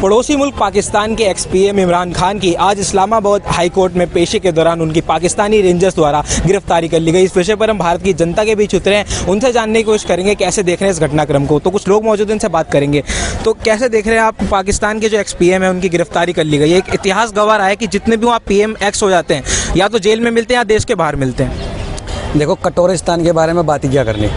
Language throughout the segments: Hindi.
पड़ोसी मुल्क पाकिस्तान के एक्स पीएम इमरान खान की आज इस्लामाबाद हाई कोर्ट में पेशी के दौरान उनकी पाकिस्तानी रेंजर्स द्वारा गिरफ्तारी कर ली गई। इस विषय पर हम भारत की जनता के बीच उतरे हैं, उनसे जानने की कोशिश करेंगे कैसे देख रहे हैं इस घटनाक्रम को। तो कुछ लोग मौजूद हैं, उनसे बात करेंगे। तो कैसे देख रहे हैं आप, पाकिस्तान के जो एक्स पीएम है उनकी गिरफ्तारी कर ली गई। एक इतिहास गवाह रहा है कि जितने भी वहाँ पीएम एक्स हो जाते हैं या तो जेल में मिलते हैं या देश के बाहर मिलते हैं। देखो, कटोरिस्तान के बारे में बात ही क्या करनी,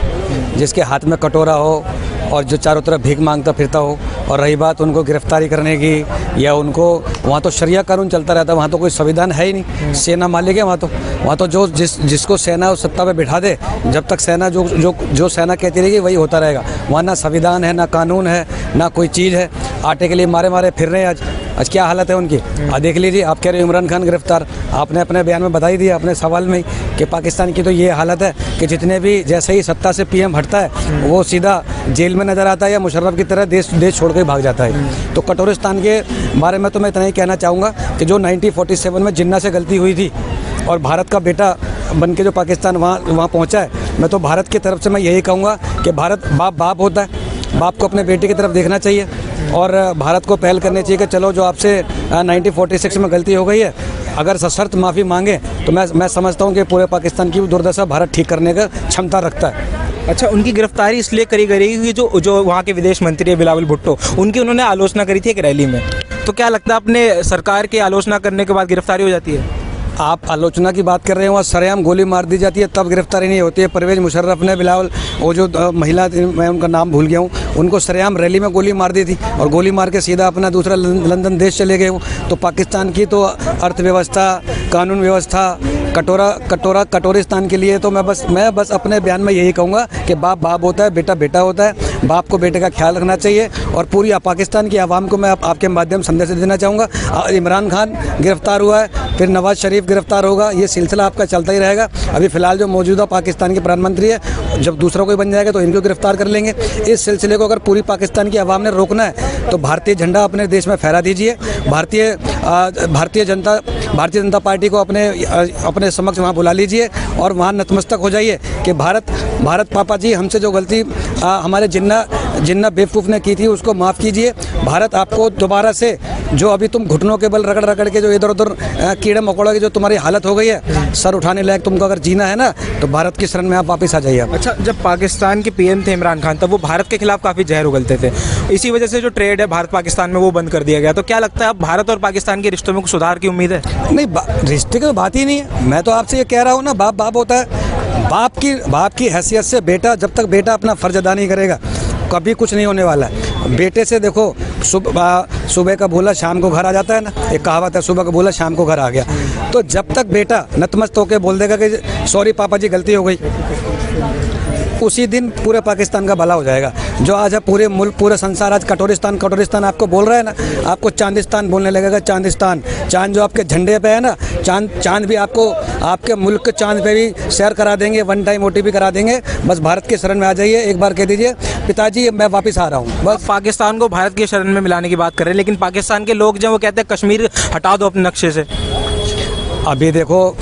जिसके हाथ में कटोरा हो और जो चारों तरफ भीख मांगता फिरता हो। और रही बात उनको गिरफ्तारी करने की या उनको, वहाँ तो शरिया कानून चलता रहता है, वहाँ तो कोई संविधान है ही नहीं। सेना मालिक है वहाँ तो जो जिसको सेना उस सत्ता पे बिठा दे, जब तक सेना जो सेना कहती रहेगी वही होता रहेगा। वहाँ ना संविधान है, ना कानून है, ना कोई चीज़ है। आटे के लिए मारे फिर रहे हैं। आज क्या हालत है उनकी, देख लीजिए। आप कह रहे हो इमरान खान गिरफ्तार, आपने अपने बयान में बता ही दिया अपने सवाल में कि पाकिस्तान की तो ये हालत है कि जितने भी जैसे ही सत्ता से पीएम हटता है वो सीधा जेल में नज़र आता है या मुशर्रफ की तरह देश छोड़ कर भाग जाता है। तो कटोरिस्तान के बारे में तो मैं इतना ही कहना चाहूँगा कि जो 1947 में जिन्ना से गलती हुई थी और भारत का बेटा बन के जो पाकिस्तान वहाँ पहुँचा है, मैं तो भारत की तरफ से मैं यही कहूँगा कि भारत बाप होता है, बाप को अपने बेटे की तरफ देखना चाहिए और भारत को पहल करनी चाहिए कि चलो जो आपसे 1946 में गलती हो गई है, अगर सशर्त माफ़ी मांगे तो मैं समझता हूँ कि पूरे पाकिस्तान की दुर्दशा भारत ठीक करने का क्षमता रखता है। अच्छा, उनकी गिरफ्तारी इसलिए करी गई हुई जो वहाँ के विदेश मंत्री है बिलावल भुट्टो, उनकी उन्होंने आलोचना करी थी एक रैली में। तो क्या लगता है, अपने सरकार की आलोचना करने के बाद गिरफ्तारी हो जाती है? आप आलोचना की बात कर रहे हो, वहाँ सरेआम गोली मार दी जाती है तब गिरफ्तारी नहीं होती है। परवेज मुशर्रफ ने बिलावल, वो जो महिला, मैं उनका नाम भूल गया हूँ, उनको सरेआम रैली में गोली मार दी थी और गोली मार के सीधा अपना दूसरा लंदन देश चले गए हूँ। तो पाकिस्तान की तो अर्थव्यवस्था, कानून व्यवस्था, कटोरिस्तान के लिए तो मैं बस अपने बयान में यही कहूँगा कि बाप होता है, बेटा होता है। बाप को बेटे का ख्याल रखना चाहिए और पूरी पाकिस्तान की आवाम को मैं आपके माध्यम संदेश देना चाहूँगा। इमरान खान गिरफ्तार हुआ है, फिर नवाज शरीफ गिरफ्तार होगा, ये सिलसिला आपका चलता ही रहेगा। अभी फ़िलहाल जो मौजूदा पाकिस्तान के प्रधानमंत्री है, जब दूसरा कोई बन जाएगा तो इनको गिरफ्तार कर लेंगे। इस सिलसिले को अगर पूरी पाकिस्तान की आवाम ने रोकना है तो भारतीय झंडा अपने देश में फहरा दीजिए। भारतीय जनता पार्टी को अपने समक्ष वहाँ बुला लीजिए और वहाँ नतमस्तक हो जाइए कि भारत पापा जी, हमसे जो गलती हमारे जिन्ना बेवकूफ़ ने की थी उसको माफ़ कीजिए। भारत आपको दोबारा से, जो अभी तुम घुटनों के बल रगड़ के जो इधर उधर कीड़े मकोड़ों की जो तुम्हारी हालत हो गई है, सर उठाने लायक तुमको अगर जीना है ना तो भारत की शरण में आप वापस आ जाइए। अच्छा, जब पाकिस्तान के पीएम थे इमरान खान, तब वो भारत के खिलाफ काफ़ी जहर उगलते थे। इसी वजह से जो ट्रेड है भारत पाकिस्तान में वो बंद कर दिया गया। तो क्या लगता है, अब भारत और पाकिस्तान के रिश्तों में कुछ सुधार की उम्मीद है? नहीं, रिश्ते की बात ही नहीं है। मैं तो आपसे ये कह रहा हूँ ना, बाप होता है। बाप की हैसियत से बेटा, जब तक बेटा अपना फ़र्ज अदा नहीं करेगा कभी कुछ नहीं होने वाला है। बेटे से देखो, सुबह का भूला शाम को घर आ जाता है ना, एक कहावत है, सुबह का भूला शाम को घर आ गया। तो जब तक बेटा नतमस्तक होकर बोल देगा कि सॉरी पापा जी गलती हो गई, उसी दिन पूरे पाकिस्तान का भला हो जाएगा। जो आज है पूरे मुल्क, पूरे संसार आज कटोरिस्तान आपको बोल रहा है ना, आपको चांदिस्तान बोलने लगेगा। चांदिस्तान, चांद जो आपके झंडे पे है ना, चांद भी आपको आपके मुल्क के चांद पे भी सैर करा देंगे, वन टाइम OTP करा देंगे। बस भारत के शरण में आ जाइए, एक बार कह दीजिए पिताजी मैं वापस आ रहा हूँ। बस पाकिस्तान को भारत के शरण में मिलाने की बात कर रहे हैं, लेकिन पाकिस्तान के लोग जो वो कहते हैं कश्मीर हटा दो अपने नक्शे से। अभी देखो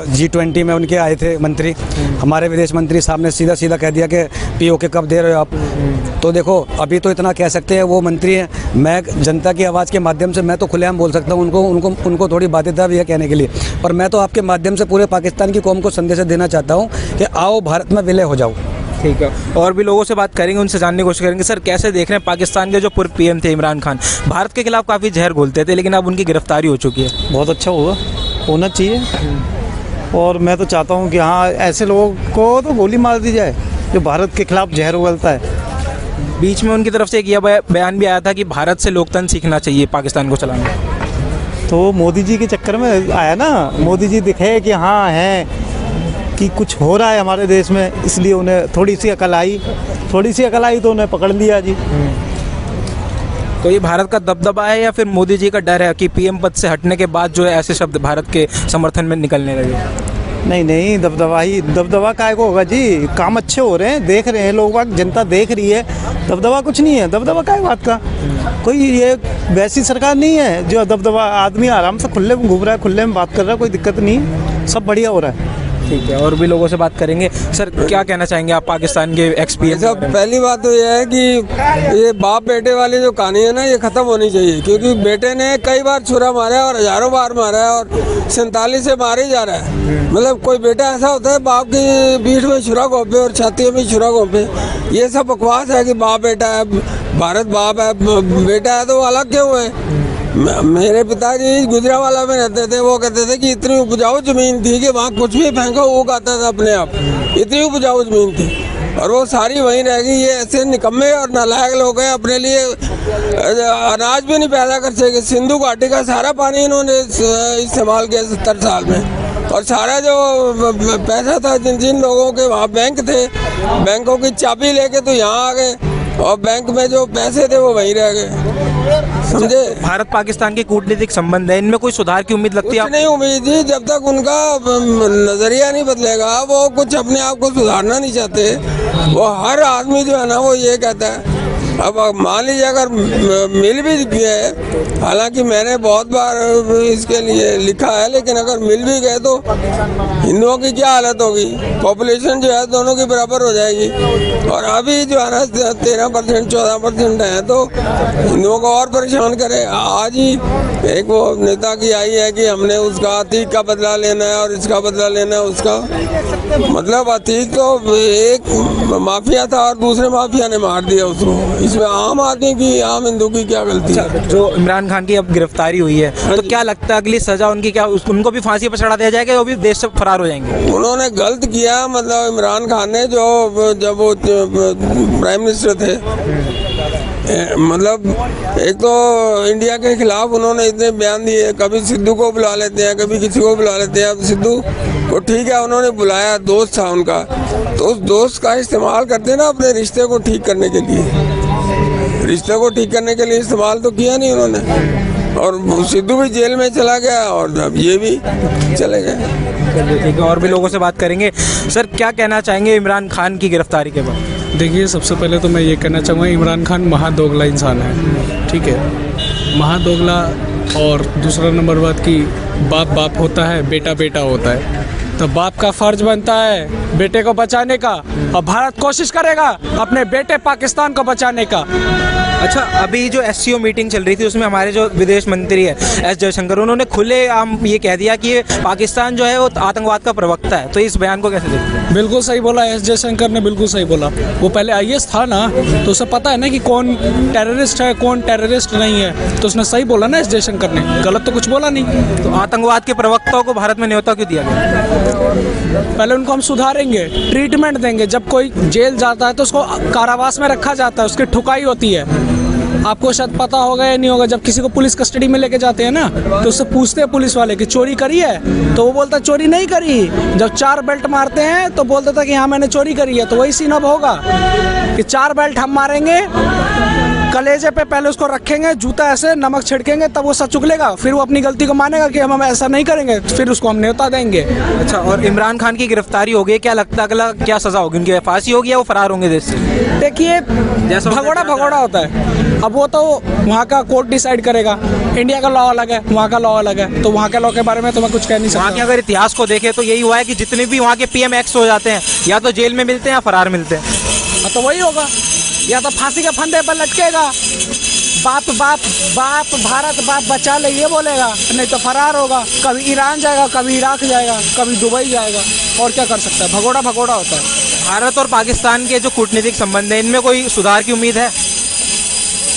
G20 में उनके आए थे मंत्री, हमारे विदेश मंत्री साहब ने सीधा कह दिया कि POK कब दे रहे हो आप। तो देखो, अभी तो इतना कह सकते हैं, वो मंत्री हैं। मैं जनता की आवाज़ के माध्यम से मैं तो खुलेआम बोल सकता हूँ, उनको थोड़ी बाध्यता भी है कहने के लिए। पर मैं तो आपके माध्यम से पूरे पाकिस्तान की कौम को संदेश देना चाहता हूँ कि आओ भारत में विलय हो जाओ। ठीक है, और भी लोगों से बात करेंगे, उनसे जानने की कोशिश करेंगे। सर, कैसे देख रहे हैं पाकिस्तान के जो पूर्व पीएम थे इमरान खान, भारत के खिलाफ काफ़ी जहर घोलते थे, लेकिन अब उनकी गिरफ्तारी हो चुकी है। बहुत अच्छा होना चाहिए और मैं तो चाहता हूँ कि हाँ, ऐसे लोगों को तो गोली मार दी जाए जो भारत के खिलाफ जहर उगलता है। बीच में उनकी तरफ से एक यह बयान भी आया था कि भारत से लोकतंत्र सीखना चाहिए पाकिस्तान को चलाना। तो मोदी जी के चक्कर में आया ना, मोदी जी दिखे कि हाँ है कि कुछ हो रहा है हमारे देश में, इसलिए उन्हें थोड़ी सी अकल आई तो उन्हें पकड़ लिया जी। तो ये भारत का दबदबा है या फिर मोदी जी का डर है कि पीएम पद से हटने के बाद जो है ऐसे शब्द भारत के समर्थन में निकलने लगे? नहीं, दबदबा काय को होगा जी, काम अच्छे हो रहे हैं, देख रहे हैं लोग, जनता देख रही है। दबदबा कुछ नहीं है, दबदबा काय बात का, कोई ये वैसी सरकार नहीं है जो दबदबा, आदमी आराम से खुले में घूम रहा है, खुले में बात कर रहा है, कोई दिक्कत नहीं है, सब बढ़िया हो रहा है। ठीक है, और भी लोगों से बात करेंगे। सर, क्या कहना चाहेंगे आप पाकिस्तान के एक्सपीएम? सब पहली बात तो यह है कि ये बाप बेटे वाली जो कहानी है ना, ये ख़त्म होनी चाहिए, क्योंकि बेटे ने कई बार छुरा मारा है और हज़ारों बार मारा है और 47 से मारे जा रहा है। मतलब कोई बेटा ऐसा होता है बाप की पीठ में छुरा घोंपे और छाती में छुरा घोंपे, ये सब बकवास है कि बाप बेटा है, भारत बाप है बेटा है तो अलग क्यों है। मेरे पिताजी गुजरावाला में रहते थे, वो कहते थे कि इतनी उपजाऊ ज़मीन थी कि वहाँ कुछ भी फेंको उगाता था अपने आप, इतनी उपजाऊ ज़मीन थी और वो सारी वहीं रह गई। ये ऐसे निकम्मे और नालायक लोग हैं, अपने लिए अनाज भी नहीं पैदा कर सके। सिंधु घाटी का सारा पानी इन्होंने इस्तेमाल किया 70 साल में, और सारा जो पैसा था जिन जिन लोगों के वहाँ बैंक थे, बैंकों की चाबी लेके तो यहाँ आ गए और बैंक में जो पैसे थे वो वहीं रह गए, समझे। भारत पाकिस्तान के कूटनीतिक संबंध है, इनमें कोई सुधार की उम्मीद लगती है? कुछ नहीं उम्मीद जी, जब तक उनका नजरिया नहीं बदलेगा, वो कुछ अपने आप को सुधारना नहीं चाहते। वो हर आदमी जो है ना वो ये कहता है, अब मान लीजिए अगर मिल भी गए, हालांकि मैंने बहुत बार इसके लिए लिखा है, लेकिन अगर मिल भी गए तो हिंदुओं की क्या हालत होगी। पॉपुलेशन जो है दोनों की बराबर हो जाएगी, और अभी जो है ना 13% 14% है, तो हिंदुओं को और परेशान करे। आज ही एक वो नेता की आई है कि हमने उसका अतीक का बदला लेना है और इसका बदला लेना है उसका। मतलब अतीक तो एक माफिया था और दूसरे माफिया ने मार दिया उसको। इसमें आम आदमी की, आम हिंदू की क्या गलती है? जो इमरान खान की अब गिरफ्तारी हुई है, तो क्या लगता है अगली सजा उनकी क्या, उनको भी फांसी पर चढ़ा दिया जाएगा, वो भी देश से फरार हो जाएंगे? उन्होंने गलत किया, मतलब इमरान खान ने जो जब वो प्राइम मिनिस्टर थे, मतलब एक तो इंडिया के खिलाफ उन्होंने इतने बयान दिए, कभी सिद्धू को बुला लेते हैं, कभी किसी को बुला लेते हैं। अब सिद्धू को ठीक है उन्होंने बुलाया, दोस्त था उनका, तो उस दोस्त का इस्तेमाल करते हैं ना अपने रिश्ते को ठीक करने के लिए। रिश्ते को ठीक करने के लिए इस्तेमाल तो किया नहीं उन्होंने, और सिद्धू भी जेल में चला गया और अब ये भी चले गए। ठीक है, और भी लोगों से बात करेंगे। सर, क्या कहना चाहेंगे इमरान खान की गिरफ्तारी के बाद? देखिए, सबसे पहले तो मैं ये कहना चाहूँगा, इमरान खान महादोगला इंसान है, ठीक है, महादोगला। और दूसरा नंबर बात की बाप बाप होता है, बेटा बेटा होता है, तो बाप का फर्ज बनता है बेटे को बचाने का, और भारत कोशिश करेगा अपने बेटे पाकिस्तान को बचाने का। अच्छा, अभी जो SCO मीटिंग चल रही थी उसमें हमारे जो विदेश मंत्री है S जयशंकर, उन्होंने खुलेआम ये कह दिया कि पाकिस्तान जो है वो आतंकवाद का प्रवक्ता है, तो इस बयान को कैसे देखते हैं? बिल्कुल सही बोला S जयशंकर ने, बिल्कुल सही बोला। वो पहले IAS था ना, तो उसे पता है ना कि कौन टेररिस्ट है कौन टेररिस्ट नहीं है, तो उसने सही बोला ना S जयशंकर ने, गलत तो कुछ बोला नहीं। तो आतंकवाद के प्रवक्ताओं को भारत में न्योता क्यों दिया गया? पहले उनको हम सुधारेंगे, ट्रीटमेंट देंगे। जब कोई जेल जाता है तो उसको कारावास में रखा जाता है, उसकी ठुकाई होती है। आपको शायद पता होगा या नहीं होगा, जब किसी को पुलिस कस्टडी में लेके जाते हैं ना, तो उससे पूछते हैं पुलिस वाले कि चोरी करी है, तो वो बोलता है चोरी नहीं करी। जब 4 बेल्ट मारते हैं तो बोलता था कि हाँ मैंने चोरी करी है, तो वही सीन अब होगा कि 4 बेल्ट हम मारेंगे, कलेजे पे पहले उसको रखेंगे, जूता ऐसे नमक छिड़केंगे, तब वो सच उगलेगा, फिर वो अपनी गलती को मानेगा कि हम ऐसा नहीं करेंगे, फिर उसको हम न्योता देंगे। अच्छा, और इमरान खान की गिरफ्तारी हो गई, क्या लगता है अगला क्या सज़ा होगी? उनकी फांसी होगी या वो फरार होंगे देश से? देखिए, भगोड़ा होता है, अब वो तो वहाँ का कोर्ट डिसाइड करेगा। इंडिया का लॉ अलग है, वहाँ का लॉ अलग है, तो वहाँ के लॉ के बारे में तो मैं कुछ कह नहीं सकता। वहाँ के अगर इतिहास को देखें तो यही हुआ है कि जितने भी वहाँ के PM एक्स हो जाते हैं, या तो जेल में मिलते हैं या फरार मिलते हैं। तो वही होगा, या तो फांसी के फंदे पर लटकेगा, बाप बाप बाप भारत बाप बचा ले ये बोलेगा, नहीं तो फरार होगा, कभी ईरान जाएगा, कभी इराक जाएगा, कभी दुबई जाएगा, और क्या कर सकता है। भगोड़ा होता है। भारत और पाकिस्तान के जो कूटनीतिक संबंध है, इनमें कोई सुधार की उम्मीद है?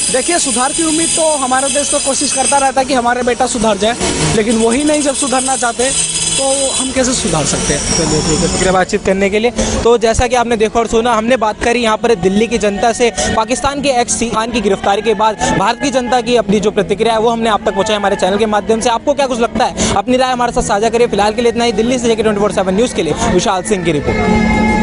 देखिए, सुधार की उम्मीद तो हमारा देश तो कोशिश करता रहता है कि हमारे बेटा सुधर जाए, लेकिन वही नहीं जब सुधरना चाहते तो हम कैसे सुधार सकते हैं। चलिए ठीक है, शुक्रिया बातचीत करने के लिए। तो जैसा कि आपने देखा और सुना, हमने बात करी यहाँ पर दिल्ली की जनता से। पाकिस्तान के XC खान की गिरफ्तारी के बाद भारत की जनता की अपनी जो प्रतिक्रिया है वो हमने आप तक पहुँचाई हमारे चैनल के माध्यम से। आपको क्या कुछ लगता है, अपनी राय हमारे साथ साझा करिए। फिलहाल के लिए इतना ही। दिल्ली से JK 24/7 न्यूज़ के लिए विशाल सिंह की रिपोर्ट।